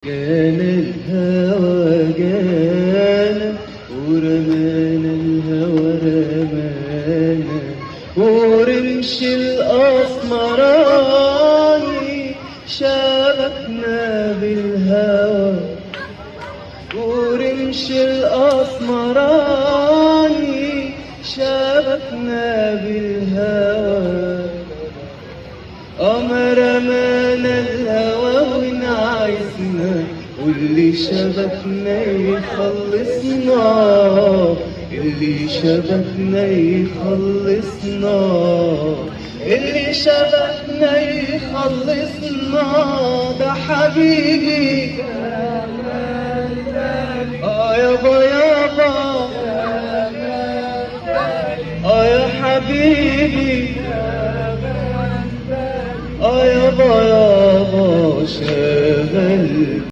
جانا الهوى جانا ورمانا الهوى رمانا ورمش الأسمراني شبكنا بالهوى ورمش الأسمراني شبكنا بالهوى رمانا الهوى ونعيسنا واللي شبكنا يخلصنا اللي شبكنا يخلصنا اللي شبكنا يخلصنا ده حبيبي يابا يابا يا حبيبي